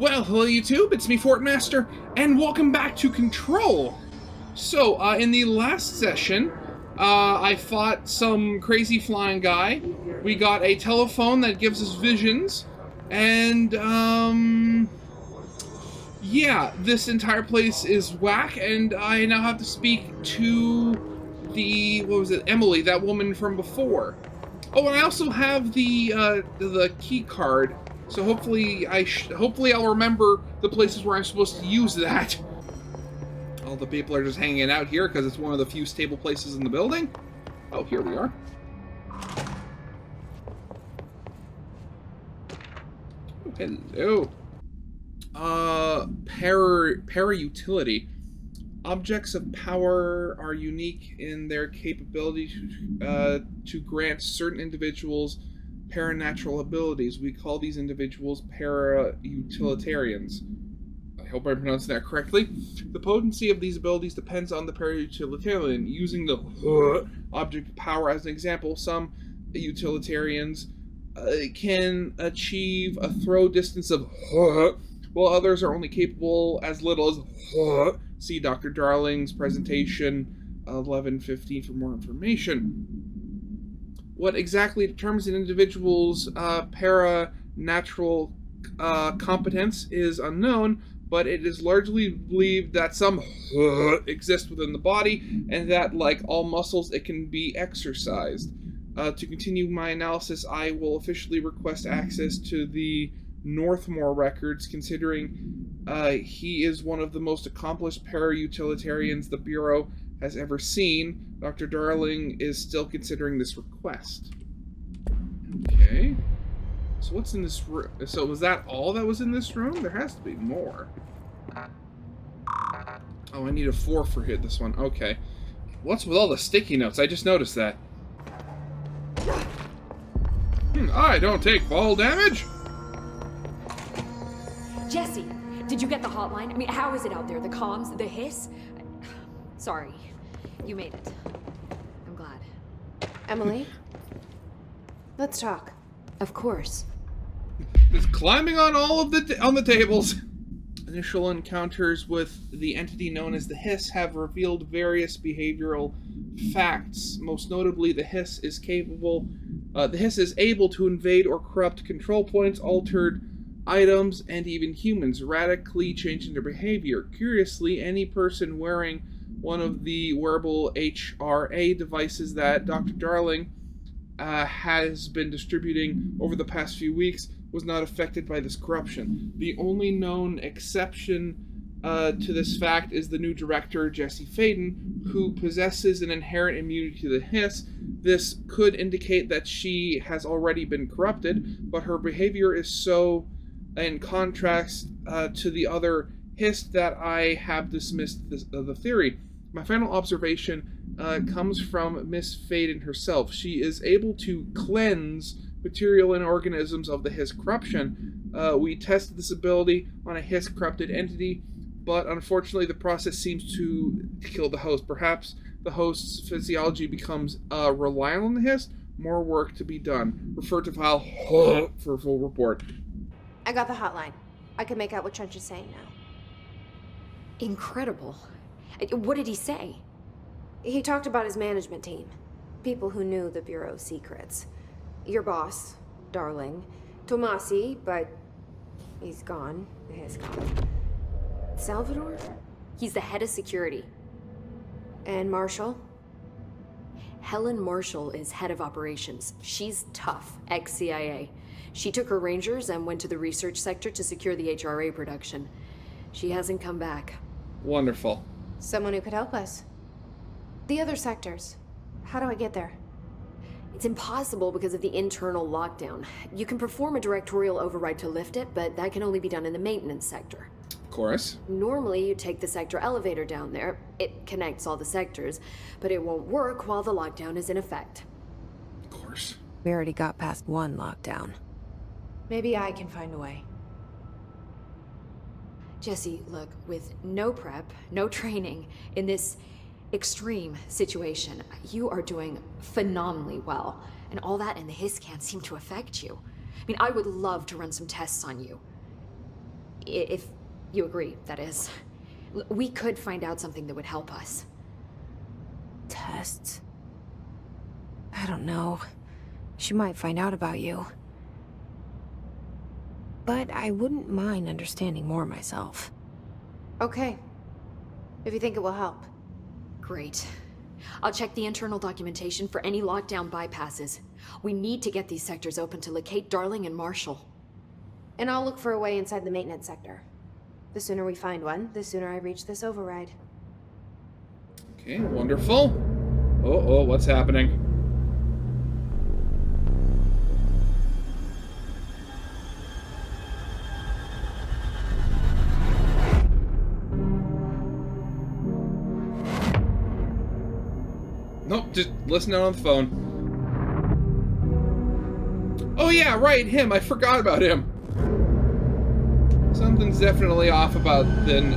Well, hello YouTube, it's me Fortmaster, and welcome back to Control. So, in the last session, I fought some crazy flying guy. We got a telephone that gives us visions, and, yeah, this entire place is whack, and I now have to speak to Emily, that woman from before. Oh, and I also have the key card. So hopefully I'll remember the places where I'm supposed to use that. All the people are just hanging out here because it's one of the few stable places in the building. Oh, here we are. Oh, hello. Para-utility. Objects of power are unique in their capability to grant certain individuals paranatural abilities. We call these individuals para-utilitarians. I hope I'm pronouncing that correctly. The potency of these abilities depends on the para-utilitarian. Using the object of power as an example, some utilitarians can achieve a throw distance of while others are only capable as little as see Dr. Darling's presentation 11:15 for more information. What exactly determines an individual's paranatural competence is unknown, but it is largely believed that some exist within the body, and that, like all muscles, it can be exercised. To continue my analysis, I will officially request access to the Northmore records, considering he is one of the most accomplished para-utilitarians the Bureau has ever seen. Dr. Darling is still considering this request. Okay. So what's in this room? So was that all that was in this room? There has to be more. Oh, I need a 4 for this one. Okay. What's with all the sticky notes? I just noticed that. I don't take fall damage. Jesse, did you get the hotline? I mean, how is it out there? The comms, the hiss? Sorry, you made it. I'm glad. Emily, let's talk. Of course. It's climbing on all of the tables. Initial encounters with the entity known as the Hiss have revealed various behavioral facts. Most notably, the Hiss is able to invade or corrupt control points, altered items, and even humans, radically changing their behavior. Curiously, any person wearing one of the wearable HRA devices that Dr. Darling has been distributing over the past few weeks was not affected by this corruption. The only known exception to this fact is the new director, Jesse Faden, who possesses an inherent immunity to the Hiss. This could indicate that she has already been corrupted, but her behavior is so in contrast to the other Hiss that I have dismissed the theory. My final observation comes from Miss Faden herself. She is able to cleanse material and organisms of the Hiss corruption. We tested this ability on a Hiss corrupted entity, but unfortunately the process seems to kill the host. Perhaps the host's physiology becomes reliant on the Hiss. More work to be done. Refer to file for a full report. I got the hotline. I can make out what Trench is saying now. Incredible. What did he say? He talked about his management team. People who knew the Bureau's secrets. Your boss, Darling. Tomasi, but he's gone. He's gone. Salvador? He's the head of security. And Marshall? Helen Marshall is head of operations. She's tough, ex-CIA. She took her rangers and went to the research sector to secure the HRA production. She hasn't come back. Wonderful. Someone who could help us. The other sectors. How do I get there? It's impossible because of the internal lockdown. You can perform a directorial override to lift it, but that can only be done in the maintenance sector. Of course. Normally, you take the sector elevator down there. It connects all the sectors, but it won't work while the lockdown is in effect. Of course. We already got past one lockdown. Maybe I can find a way. Jesse, look, with no prep, no training, in this extreme situation, you are doing phenomenally well. And all that and the Hiss can't seem to affect you. I mean, I would love to run some tests on you. If you agree, that is. We could find out something that would help us. Tests? I don't know. She might find out about you. But I wouldn't mind understanding more myself. Okay. If you think it will help. Great. I'll check the internal documentation for any lockdown bypasses. We need to get these sectors open to locate Darling and Marshall. And I'll look for a way inside the maintenance sector. The sooner we find one, the sooner I reach this override. Okay, wonderful. Oh, what's happening? Nope, just listening on the phone. Oh yeah, right, him. I forgot about him. Something's definitely off about him.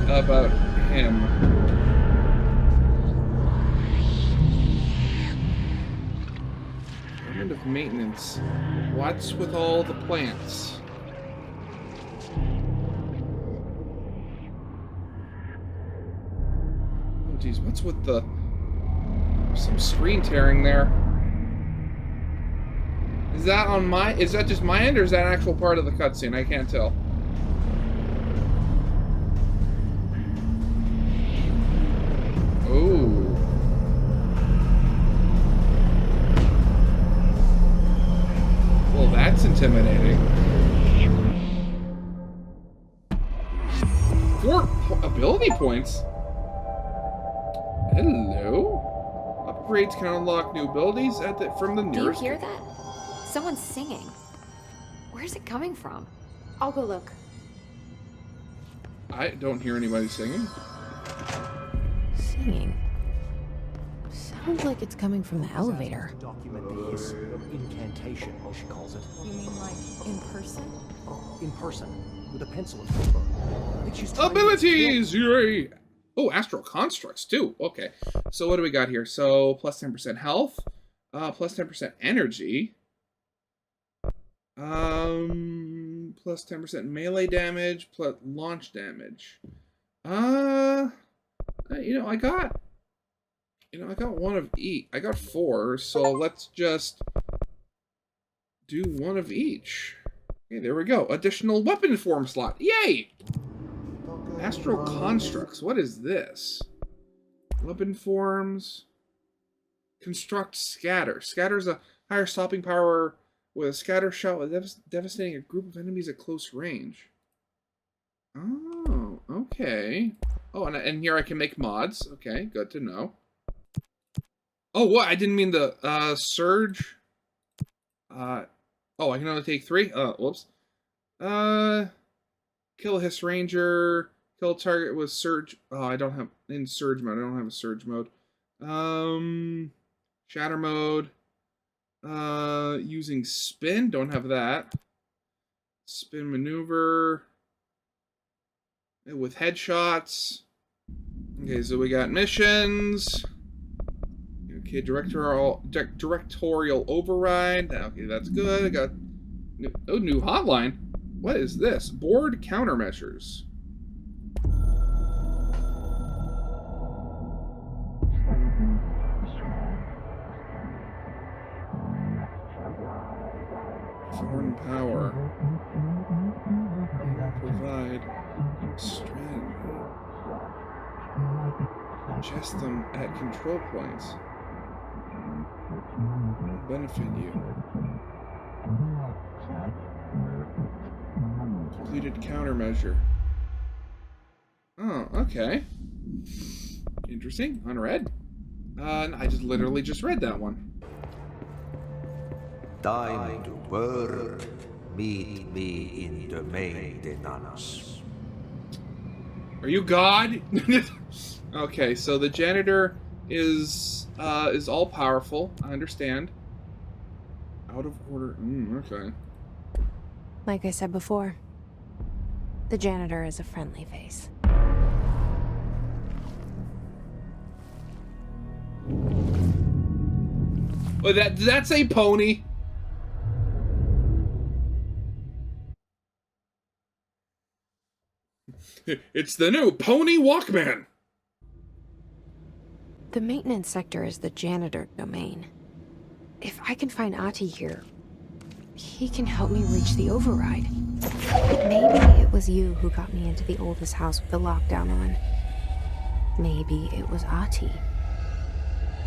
Department of Maintenance. What's with all the plants? Oh geez, what's with the... some screen tearing there. Is that on my... is that just my end, or is that an actual part of the cutscene? I can't tell. Oh. Well, that's intimidating. 4 ability points? Hello? Upgrades can unlock new abilities from the nearest... Do you hear that? Someone's singing. Where's it coming from? I'll go look. I don't hear anybody singing. Singing? Sounds like it's coming from the elevator. Document the hiss of incantation, as she calls it. You mean like in person? In person, with a pencil and paper. I think she's trying Abilities! Yay! Oh, astral constructs too. Okay. So what do we got here? So plus 10% health, plus 10% energy, plus 10% melee damage, plus launch damage. I got one of each. I got 4, so let's just do one of each. Okay, there we go. Additional weapon form slot. Yay! Astral constructs. What is this? Weapon forms. Construct scatter. Scatter's a higher stopping power with a scatter shot with devastating a group of enemies at close range. Oh, okay. Oh, and here I can make mods. Okay, good to know. Oh, what? I didn't mean the surge. Oh, I can only take 3. Whoops. Kill a Hiss Ranger. Kill a target with surge. Oh, I don't have in surge mode. I don't have a surge mode. Shatter mode. Using spin. Don't have that. Spin maneuver. With headshots. Okay, so we got missions. Okay, directorial override. Okay, that's good. I got new hotline. What is this? Board countermeasures. Foreign power. Provide strategy. Adjust them at control points. Benefit you. Completed countermeasure. Oh, okay. Interesting. Unread. I just literally just read that one. Time to work. Meet me in the main Denanas. Are you God? Okay, so the janitor is all powerful. I understand. Out of order. Okay. Like I said before, the janitor is a friendly face. Oh, did that say pony? It's the new Pony Walkman! The maintenance sector is the janitor domain. If I can find Ahti here, he can help me reach the override. Maybe it was you who got me into the oldest house with the lockdown on. Maybe it was Ahti.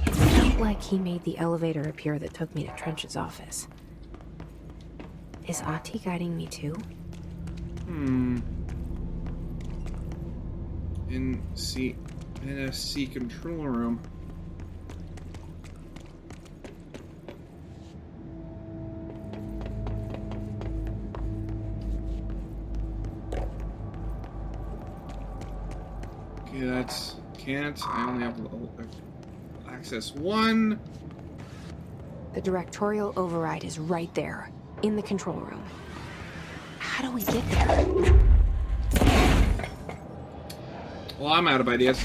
It felt like he made the elevator appear that took me to Trench's office. Is Ahti guiding me too? NSC control room. Okay, that's can't. I only have access one. The directorial override is right there, in the control room. How do we get there? Well, I'm out of ideas.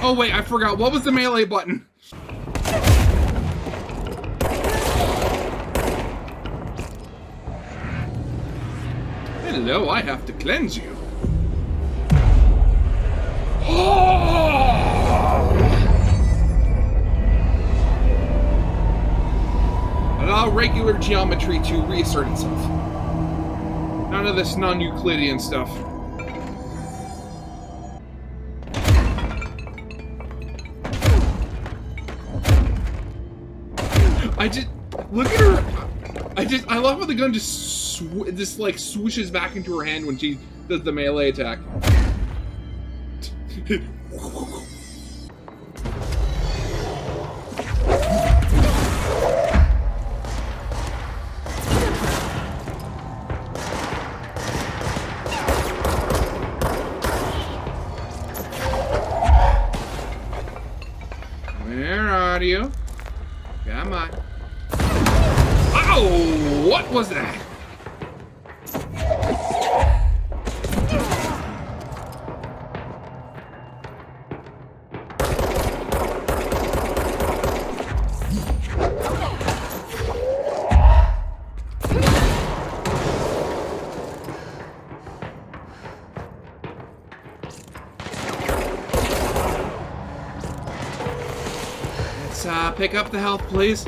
Oh wait, I forgot. What was the melee button? Hello, I have to cleanse you. Allow regular geometry to reassert itself. None of this non-Euclidean stuff. I just look at her. I love how the gun just like swooshes back into her hand when she does the melee attack. Where are you? Come on. Oh, what was that? Let's pick up the health, please.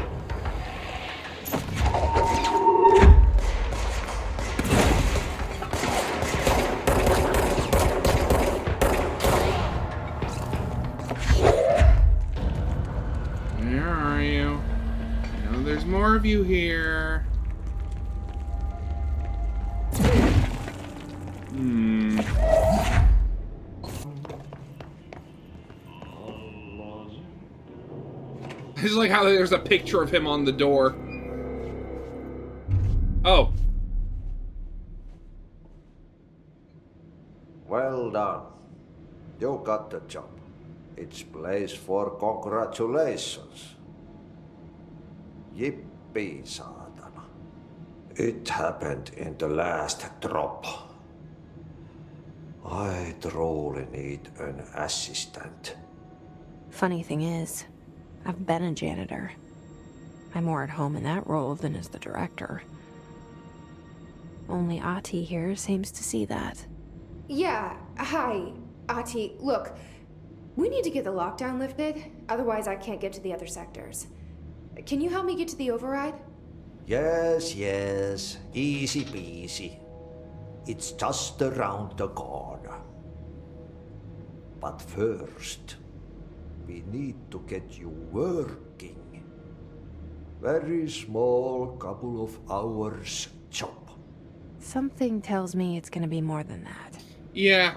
Where are you? I know there's more of you here. I just like how there's a picture of him on the door. Oh. Well done. You got the job. It's place for congratulations. Yippee, saatana. It happened in the last drop. I truly need an assistant. Funny thing is, I've been a janitor. I'm more at home in that role than as the director. Only Ahti here seems to see that. Yeah, hi, Ahti. Look, we need to get the lockdown lifted, otherwise I can't get to the other sectors. Can you help me get to the override? Yes, yes. Easy peasy. It's just around the corner. But first, we need to get you working. Very small, couple of hours job. Something tells me it's gonna be more than that. Yeah.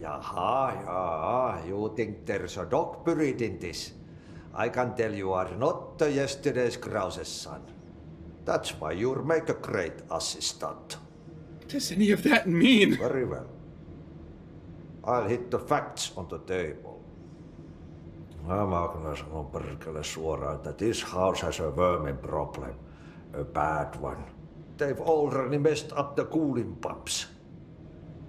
Yaha, you think there's a dog buried in this? I can tell you are not the yesterday's Krause's son. That's why you'll make a great assistant. What does any of that mean? Very well. I'll hit the facts on the table. Mä kyllä sanon perkele suoraan, that this house has a vermin problem. A bad one. They've already messed up the cooling pumps.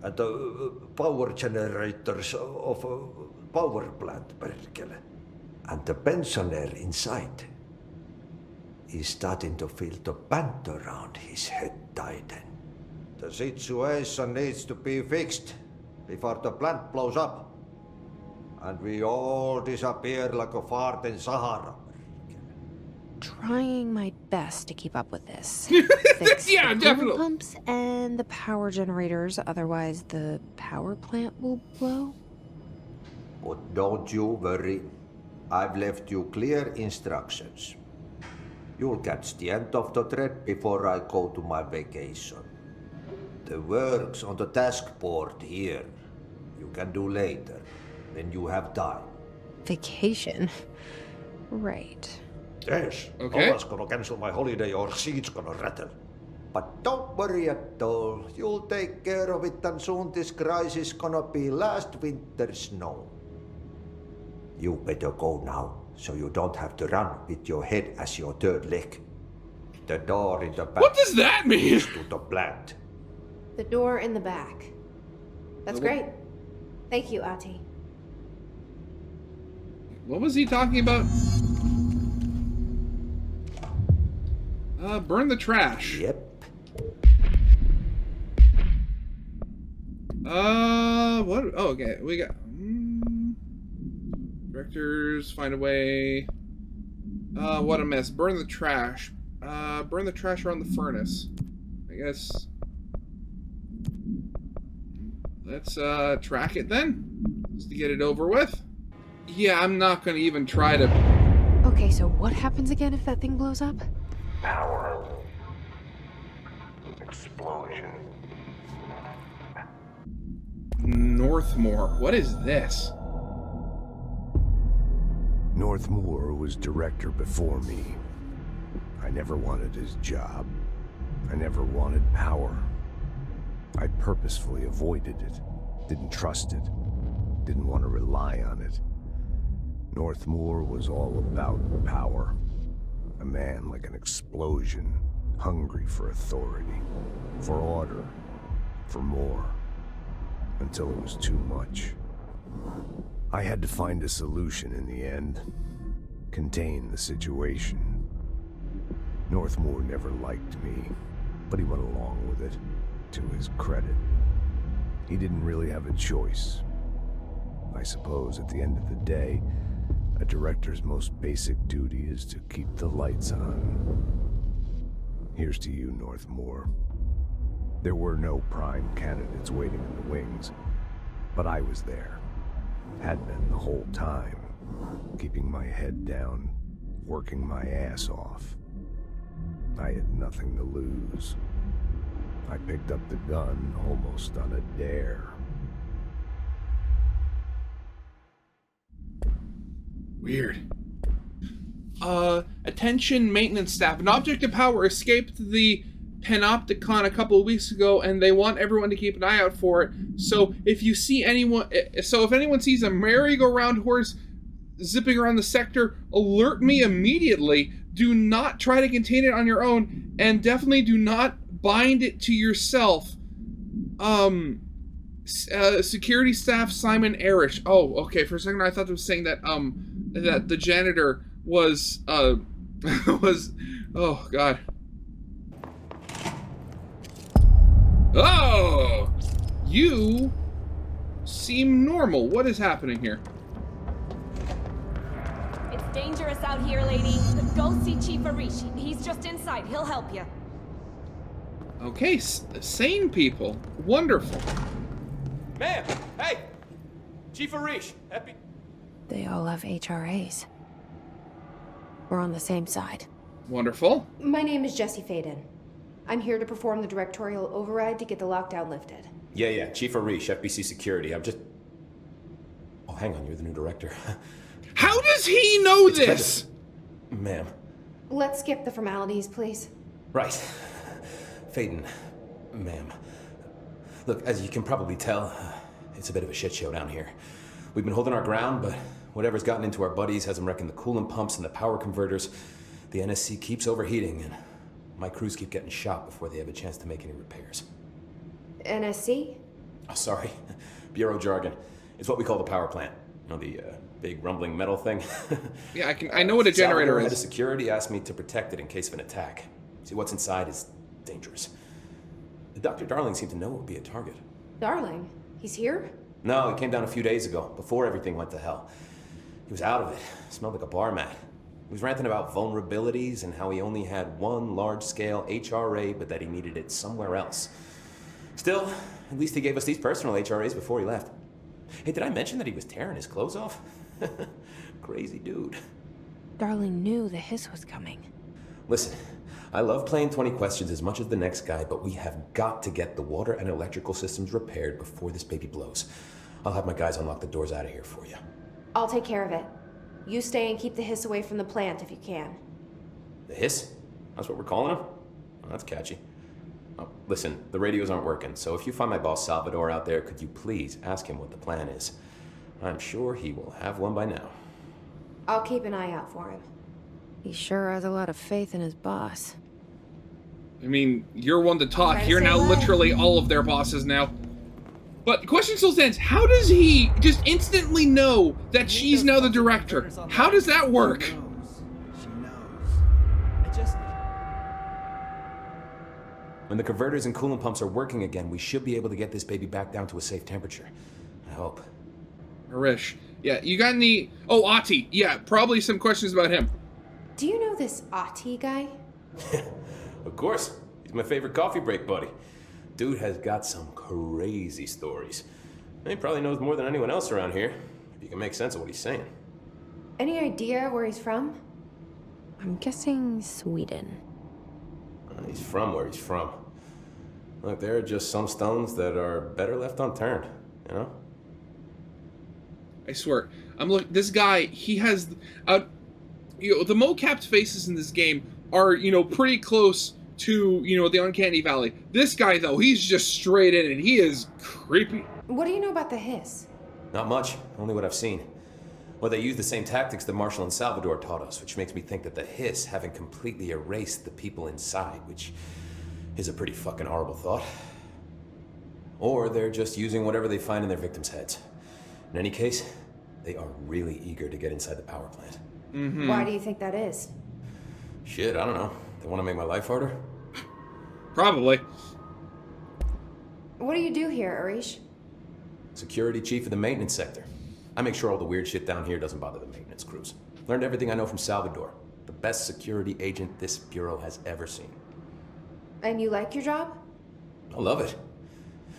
And the power generators of a power plant, perkele. And the pensioner inside is starting to feel the band around his head tighten. The situation needs to be fixed before the plant blows up. And we all disappear like a fart in Sahara. Trying my best to keep up with this. Yeah, the definitely. pumps and the power generators, otherwise the power plant will blow. But don't you worry. I've left you clear instructions. You'll catch the end of the thread before I go to my vacation. The work's on the task board here. You can do later, when you have time. Vacation? Right. Yes, Okay. no one's gonna cancel my holiday or seat's gonna rattle. But don't worry at all. You'll take care of it and soon this crisis gonna be last winter's snow. You better go now, so you don't have to run with your head as your third leg. The door in the back What does that mean? is to the plant. The door in the back. That's great. Thank you, Ahti. What was he talking about? Burn the trash. Yep. What? Oh, okay. We got directors. Find a way. What a mess. Burn the trash. Burn the trash around the furnace. I guess. Let's track it then, just to get it over with. Yeah, I'm not gonna even try to. Okay, so what happens again if that thing blows up? Power. Explosion. Northmore. What is this? Northmore was director before me. I never wanted his job. I never wanted power. I purposefully avoided it, didn't trust it, didn't want to rely on it. Northmore was all about power. A man like an explosion, hungry for authority, for order, for more, until it was too much. I had to find a solution in the end, contain the situation. Northmore never liked me, but he went along with it, to his credit. He didn't really have a choice. I suppose at the end of the day, a director's most basic duty is to keep the lights on. Here's to you, Northmore. There were no prime candidates waiting in the wings, but I was there. Had been the whole time, keeping my head down, working my ass off. I had nothing to lose. I picked up the gun almost on a dare. Weird. Attention maintenance staff. An object of power escaped the Panopticon a couple of weeks ago, and they want everyone to keep an eye out for it. So if anyone sees a merry-go-round horse zipping around the sector, alert me immediately. Do not try to contain it on your own, and definitely do not bind it to yourself. Security staff Simon Erish. Oh, okay. For a second, I thought it was saying that that the janitor was was. Oh God. Oh, you seem normal. What is happening here? It's dangerous out here, lady. Go see Chief Arish. He's just inside. He'll help you. Okay, sane people. Wonderful. Ma'am! Hey! Chief Arish, happy... They all have HRAs. We're on the same side. Wonderful. My name is Jessie Faden. I'm here to perform the directorial override to get the lockdown lifted. Yeah. Chief Arish, FBC Security. I'm just... Oh, hang on, you're the new director. How does he know this? Ma'am. Let's skip the formalities, please. Right. Phaeton, ma'am. Look, as you can probably tell, it's a bit of a shit show down here. We've been holding our ground, but whatever's gotten into our buddies has them wrecking the coolant pumps and the power converters. The NSC keeps overheating, and my crews keep getting shot before they have a chance to make any repairs. NSC? Oh, sorry. Bureau jargon. It's what we call the power plant. You know, the big rumbling metal thing? Yeah, I know what a generator Salvador, head of is. security asked me to protect it in case of an attack. See, what's inside is dangerous. Dr. Darling seemed to know it would be a target. Darling? He's here? No, he came down a few days ago, before everything went to hell. He was out of it. Smelled like a bar mat. He was ranting about vulnerabilities and how he only had one large-scale HRA, but that he needed it somewhere else. Still, at least he gave us these personal HRAs before he left. Hey, did I mention that he was tearing his clothes off? Crazy dude. Darling knew the hiss was coming. Listen, I love playing 20 questions as much as the next guy, but we have got to get the water and electrical systems repaired before this baby blows. I'll have my guys unlock the doors out of here for you. I'll take care of it. You stay and keep the hiss away from the plant if you can. The hiss? That's what we're calling him? Oh, that's catchy. Oh, listen, the radios aren't working, so if you find my boss Salvador out there, could you please ask him what the plan is? I'm sure he will have one by now. I'll keep an eye out for him. He sure has a lot of faith in his boss. I mean, you're one to talk. Try to You're say now what? literally all of their bosses now. But the question still stands, how does he just instantly know that she's now the director? How does that work? She knows. It just... When the converters and coolant pumps are working again, we should be able to get this baby back down to a safe temperature. I hope. Arish. Yeah, you got any... Oh, Ahti. Yeah, probably some questions about him. Do you know this Ahti guy? Of course. He's my favorite coffee break buddy. Dude has got some crazy stories. He probably knows more than anyone else around here, if you can make sense of what he's saying. Any idea where he's from? I'm guessing Sweden. He's from where he's from. Look, there are just some stones that are better left unturned, you know? I swear. This guy, he has... the mo-capped faces in this game are, pretty close to, the Uncanny Valley. This guy, though, he's just straight in and he is creepy. What do you know about the hiss? Not much, only what I've seen. Well, they use the same tactics that Marshall and Salvador taught us, which makes me think that the hiss haven't completely erased the people inside, which is a pretty fucking horrible thought. Or they're just using whatever they find in their victims' heads. In any case, they are really eager to get inside the power plant. Mm-hmm. Why do you think that is? Shit, I don't know. They want to make my life harder? Probably. What do you do here, Arish? Security chief of the maintenance sector. I make sure all the weird shit down here doesn't bother the maintenance crews. Learned everything I know from Salvador. The best security agent this bureau has ever seen. And you like your job? I love it.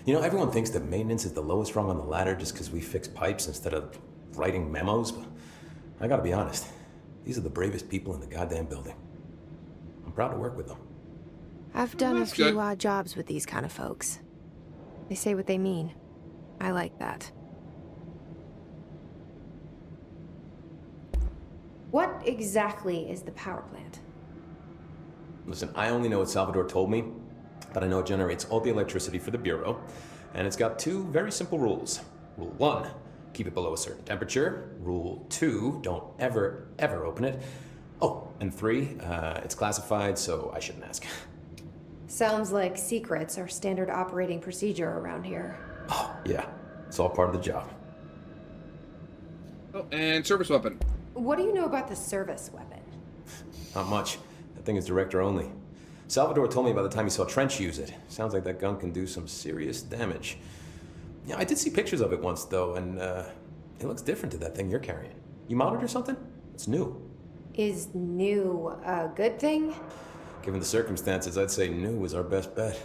Everyone thinks that maintenance is the lowest rung on the ladder just because we fix pipes instead of writing memos, but I gotta be honest. These are the bravest people in the goddamn building. I'm proud to work with them. I've done a that's few good. odd jobs with these kind of folks. They say what they mean. I like that. What exactly is the power plant? Listen, I only know what Salvador told me, but I know it generates all the electricity for the Bureau, and it's got two very simple rules. Rule 1, keep it below a certain temperature. Rule 2, don't ever, ever open it. Oh, and 3, it's classified, so I shouldn't ask. Sounds like secrets are standard operating procedure around here. Oh, yeah, it's all part of the job. Oh, and service weapon. What do you know about the service weapon? Not much. That thing is director only. Salvador told me by the time he saw Trench use it. Sounds like that gun can do some serious damage. Yeah, I did see pictures of it once, though, and it looks different to that thing you're carrying. You modded or something? It's new. Is new a good thing? Given the circumstances, I'd say new is our best bet.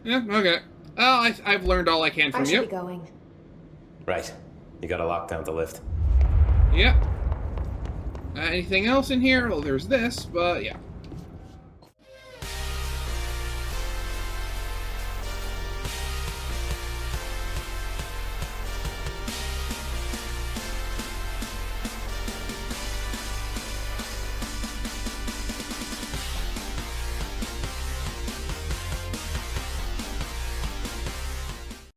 Yeah, okay. Well, I've learned all I can from I you. should be going. Right. You got a lockdown to lift. Yeah. Anything else in here? Well, there's this, but yeah.